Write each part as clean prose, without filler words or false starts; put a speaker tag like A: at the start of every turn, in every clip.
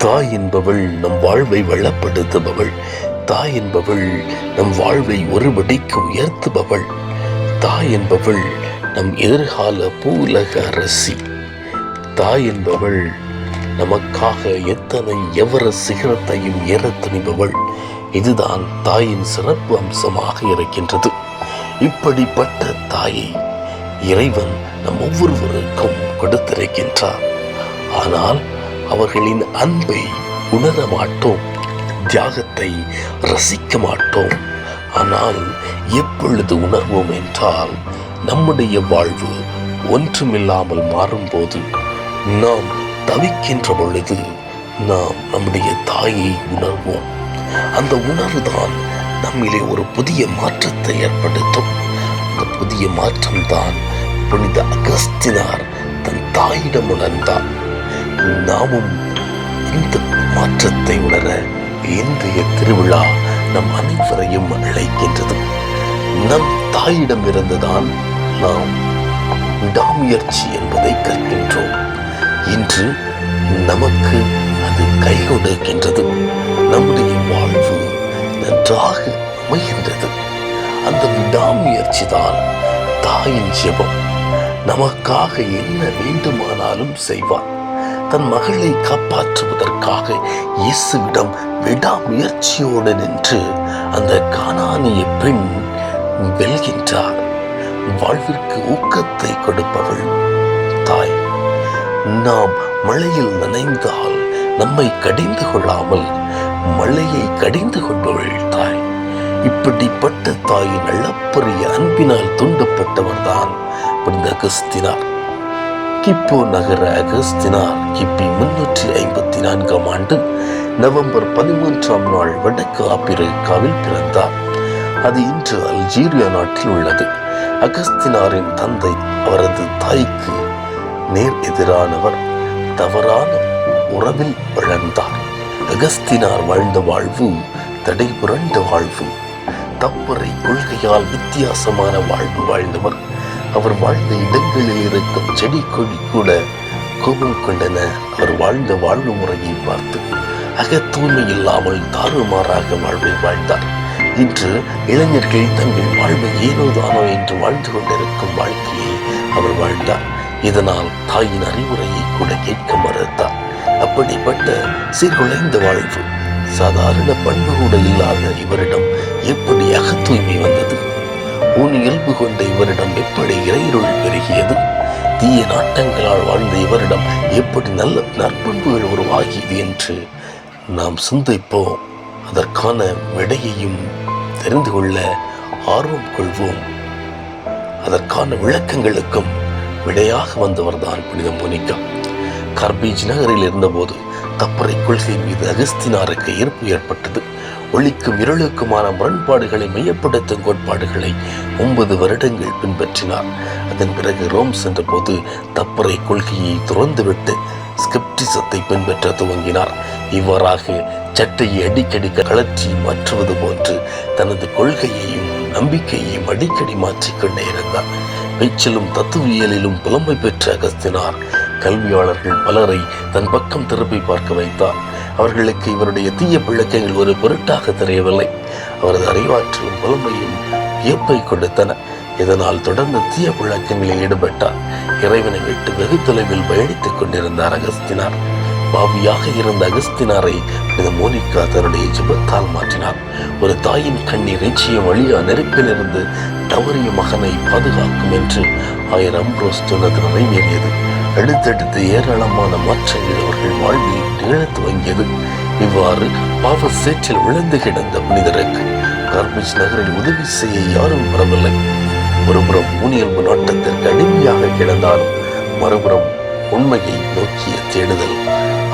A: தாய் என்பவள் நம் வாழ்வை வளப்படுத்துபவள். தாய் என்பவள் நம் வாழ்வை ஒருபடிக்கு உயர்த்துபவள். தாய் என்பவள் நம் எதிர்கால பூலக அரசி. தாய் என்பவள் நமக்காக எத்தனை எவரெஸ்ட் சிகரத்தையும் ஏற துணிபவள். இதுதான் தாயின் சிறப்பு அம்சமாக இருக்கின்றது. இப்படிப்பட்ட தாயை இறைவன் நம் ஒவ்வொருவருக்கும் கொடுத்திருக்கின்றார். ஆனால் அவர்களின் அன்பை உணர மாட்டோம், தியாகத்தை ரசிக்க மாட்டோம். ஆனால் எப்பொழுது உணர்வோம் என்றால், நம்முடைய வாழ்வு ஒன்றுமில்லாமல் மாறும்போது, நாம் தவிக்கின்ற பொழுது நாம் நம்முடைய தாயை உணர்வோம். அந்த உணர்வுதான் நம்மிலே ஒரு புதிய மாற்றத்தை ஏற்படுத்தும். அந்த புதிய மாற்றம்தான் புனித அகஸ்தினார் தன் தாயிடம் உணர்ந்தார். நாமும் இந்த மாற்றத்தை உணர இன்றைய திருவிழா நம் அனைவரையும் அழைக்கின்றது. நம் தாயிடம் இருந்துதான் நாம் விடாமுயற்சி என்பதை கற்கின்றோம். இன்று நமக்கு அது கை கொடுக்கின்றது. நம்முடைய வாழ்வு நன்றாக அமைகின்றது. அந்த விடாமுயற்சி தான் தாயின் ஜெபம். நமக்காக என்ன வேண்டுமானாலும் செய்வார். தன் மகளை காப்பாற்றுவதற்காக இயேசுவிடம் விடாமுயற்சியோடு நின்று அந்த கானானிய பெண் வெல்கின்றார். வாழ்விற்கு ஊக்கத்தை கொடுப்பவள் தாய். நாம் மழையில் நனைந்தால் நம்மை கடிந்து கொள்ளாமல் மழையை கடிந்து கொள்பவள் தாய். இப்படிப்பட்ட தாயின் அளப்பரிய அன்பினால் தூண்டப்பட்டவர் தான் புனித அகஸ்தினார். கிப்போ நகர அகஸ்தினார் கிபி 354 நவம்பர் 13 நாள் வடக்கு ஆப்பிரிக்காவில் பிறந்தார். அது இன்று அல்ஜீரியா நாட்டில் உள்ளது. அகஸ்தினாரின் தந்தை அவரது தாய்க்கு நேர் எதிரானவர். தவறான உறவில் வளர்ந்தார். அகஸ்தினார் வாழ்ந்த வாழ்வு தடை புரண்ட வாழ்வு. தப்பறை கொள்கையால் வித்தியாசமான வாழ்வு வாழ்ந்தவர். அவர் வாழ்ந்த இடங்களில் இருக்கும் செடி கொடி கூட கோபம் கொண்டன அவர் வாழ்ந்த வாழ்வு முறையை பார்த்து. அகத்தூய்மை இல்லாமல் தாறுமாறாக வாழ்வை வாழ்ந்தார். இன்று இளைஞர்கள் தங்கள் வாழ்வை ஏனோதானோ என்று வாழ்ந்து கொண்டிருக்கும் வாழ்க்கையை அவர் வாழ்ந்தார். இதனால் தாயின் அறிவுரையை கூட கேட்க மறுத்தார். அப்படிப்பட்ட சீர்குலைந்த வாழ்வு, சாதாரண பண்பு கூட இல்லாத இவரிடம் எப்படி அகத்தூய்மை வந்தது? ஊன் இயல்பு கொண்ட இவரிடம் எப்படி இறையிருள் பெருகியது? தீய நாட்டங்களால் வாழ்ந்த இவரிடம் எப்படி நல்ல நற்பண்புகள் உருவாகியது என்று நாம் சிந்திப்போம். அதற்கான விடையையும் தெரிந்து கொள்ள ஆர்வம் கொள்வோம். அதற்கான விளக்கங்களுக்கும் விடையாக வந்தவர்தான் புனித மோனிகா. கார்பேஜ் நகரில் இருந்தபோது தப்பறை கொள்கை மீது அகஸ்தினாருக்கு ஈர்ப்பு ஏற்பட்டது. ஒளிக்கும் இருளுக்குமான முரண்பாடுகளை மையப்படுத்தும் கோட்பாடுகளை 9 வருடங்கள் பின்பற்றினார். அதன் பிறகு ரோம் சென்ற போது தப்பறை கொள்கையை துறந்துவிட்டு ஸ்கெப்டிசத்தை பின்பற்ற துவங்கினார். இவ்வாறாக சட்டையை அடிக்கடி கழற்றி மாற்றுவது போன்று தனது கொள்கையையும் நம்பிக்கையையும் அடிக்கடி மாற்றிக்கொண்டே இருந்தார். பேச்சிலும் தத்துவியலிலும் புலமை பெற்ற அகஸ்தினார் கல்வியாளர்கள் பலரை தன் பக்கம் திருப்பி பார்க்க வைத்தார். அவர்களுக்கு இவருடைய தீய பழக்கங்கள் ஒரு பொருட்டாக தெரியவில்லை. அவரது அறிவாற்றலும் புலமையும் வியப்பை கொடுத்தன. இதனால் தொடர்ந்து தீய பழக்கங்களில் ஈடுபட்டார். இறைவனை விட்டு வெகு தொலைவில் பயணித்துக் கொண்டிருந்தார் அகஸ்தினார். பாவியாக இருந்த அகஸ்தினாரை புனித மோனிகா தன்னுடைய ஜெபத்தால் மாற்றினார். ஒரு தாயின் கண்ணீர் நிச்சயம் வழியா நெருப்பிலிருந்து தவறிய மகனை பாதுகாக்கும் என்று 1000 அம்ப்ரோஸ் சொன்னது நிறைவேறியது. அடுத்தடுத்து ஏராளமான மாற்றங்கள் அவர்கள் வாழ்வில் நிகழ துவங்கியது. இவ்வாறு பாவ சேற்றில் விழுந்து கிடந்த புனிதருக்கு கார்பேஜ் நகரில் உதவி செய்ய யாரும் வரவில்லை. ஒருபுறம் ஊனியல்பு நாட்டத்திற்கு அடிமையாக கிடந்தாலும் மறுபுறம் உண்மையை நோக்கிய தேடுதல்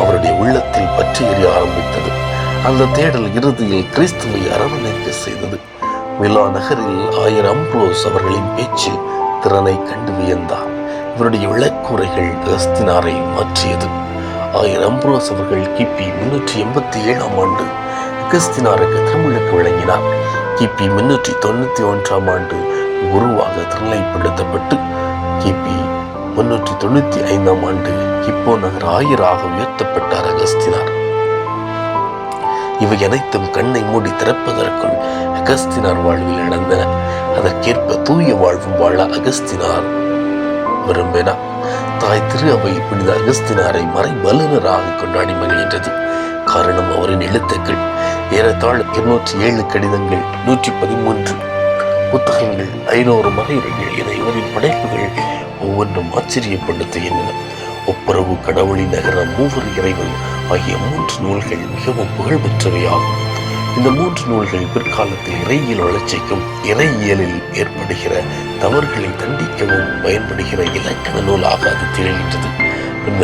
A: அவருடைய உள்ளத்தில் பற்றி எறிய ஆரம்பித்தது. அந்த தேடல் இறுதியில் கிறிஸ்துவை அரவணைக்க செய்தது. மிலா நகரில் 1000 அம்ப்ரோஸ் அவர்களின் பேச்சில் திறனை கண்டு வியந்தார். இவருடைய விளக்குரைகள் அகஸ்தினாரை மாற்றியது. 1000 அம்ப்ரோஸ் அவர்கள் கிபி 387 அகஸ்தினாருக்கு திருமுழுக்கு வழங்கினார். கிபி 391 குருவாக திருநிலைப்படுத்தப்பட்டு கிபி 395 கிப்போ நகர் ஆயராக உயர்த்தப்பட்டார் அகஸ்தினார். இவை அனைத்தும் கண்ணை மூடி திறப்பதற்குள் அகஸ்தினார் வாழ்வில் நடந்தன. அதற்கேற்ப தூய வாழ்வும் வாழ அகஸ்தினார் விரும்பினார். தாய் திரு அவை புனித அகஸ்தினாரை மறை வல்லுநராக கொண்டாடி மகிழ்கின்றது. காரணம் அவரின் எழுத்துக்கள். ஏறத்தாழ 207 கடிதங்கள், 113 புத்தகங்கள், 500 மறைவுரைகள் என இவரின் படைப்புகள் ஒவ்வொன்றும் ஆச்சரியப்படுத்துகின்றன. ஒப்புரவு, கடவுளின் நகரம், மூவர் இறைவன் ஆகிய 3 நூல்கள் மிகவும் புகழ்பெற்றவையாகும். இந்த 3 நூல்கள் பிற்காலத்தில் இறையியல் வளர்ச்சிக்கும் இறையியலில் ஏற்படுகிற தவறுகளை தண்டிக்கவும் பயன்படுகிற இலக்கண நூலாக அது திகழ்கின்றது.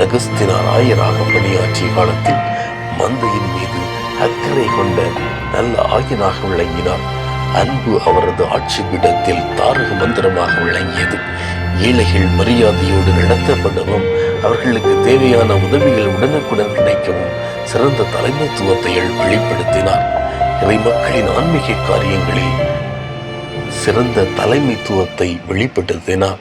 A: அகஸ்தினார் ஆயராக பணியாற்றிய காலத்தில் மந்தையின் மீது அக்கறை கொண்ட நல்ல ஆயனாக விளங்கினார். அன்பு அவரது ஆட்சி பீடத்தில் தாரக மந்திரமாக விளங்கியது. ஏழைகள் மரியாதையோடு நடத்தப்படவும் அவர்களுக்கு தேவையான உதவிகள் உடனுக்குடன் கிடைக்கவும் சிறந்த தலைமைத்துவத்தை வெளிப்படுத்தினார். இறை மக்களின் ஆன்மீக காரியங்களில் சிறந்த தலைமைத்துவத்தை வெளிப்படுத்தினார்.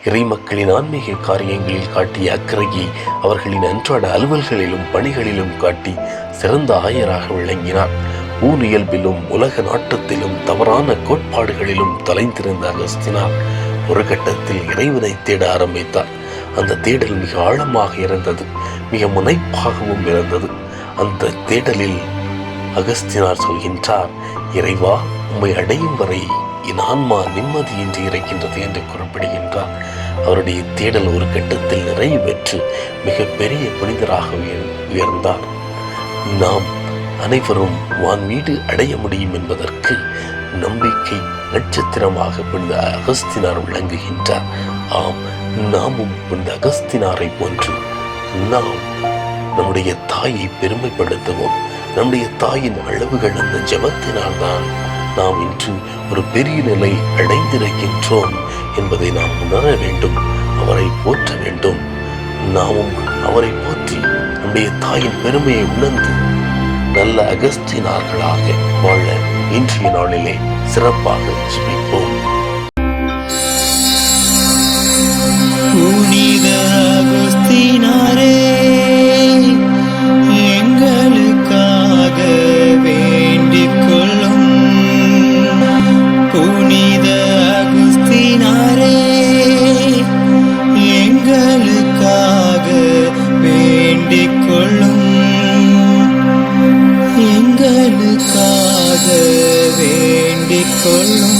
A: இறை மக்களின் ஆன்மீக காரியங்களில் காட்டிய அக்கறையை அவர்களின் அன்றாட அலுவல்களிலும் பணிகளிலும் காட்டி சிறந்த ஆயராக விளங்கினார். ஊனியல்பிலும் உலக நாட்டத்திலும் தவறான கோட்பாடுகளிலும் தொலைந்திருந்த அகஸ்தினார் ஒரு கட்டத்தில் இறைவனை தேட ஆரம்பித்தார். அந்த தேடல் மிக ஆழமாக இருந்தது, மிக முனைப்பாகவும் இருந்தது. அந்த தேடலில் அகஸ்தினார் சொல்கின்றார், இறைவா, உம்மை அடையும் வரை என் ஆன்மா நிம்மதியின்றி இருக்கின்றது என்று குறிப்பிடுகின்றார். அவருடைய தேடல் ஒரு கட்டத்தில் நிறைவு பெற்று மிக பெரிய புனிதராக உயர்ந்தார். நாம் அனைவரும் வான்வீடு அடைய முடியும் என்பதற்கு நம்பிக்கை நட்சத்திரமாக புனித அகஸ்தினார் விளங்குகின்றார். ஆம், நாமும் புனித அகஸ்தினாரை போன்று நாம் நம்முடைய தாயை பெருமைப்படுத்துவோம். நம்முடைய தாயின் அளவுகள் அந்த ஜெபத்தினால் தான் நாம் இன்று ஒரு பெரிய நிலை அடைந்திருக்கின்றோம் என்பதை நாம் உணர வேண்டும். அவரை போற்ற வேண்டும். நாமும் அவரை போற்றி நம்முடைய தாயின் பெருமையை உணர்ந்து நல்ல அகஸ்தினார்களாக வாழ இன்றைய நாளிலே சிறப்பாக ஜெபிப்போம்.
B: புனித அகஸ்தினாரே, எங்களுக்காக வேண்டிக் கொள்ளும். புனித அகஸ்தினாரே, எங்களுக்காக வேண்டிக் கொள்ளும். எங்களுக்காக வேண்டிக் கொள்ளும்.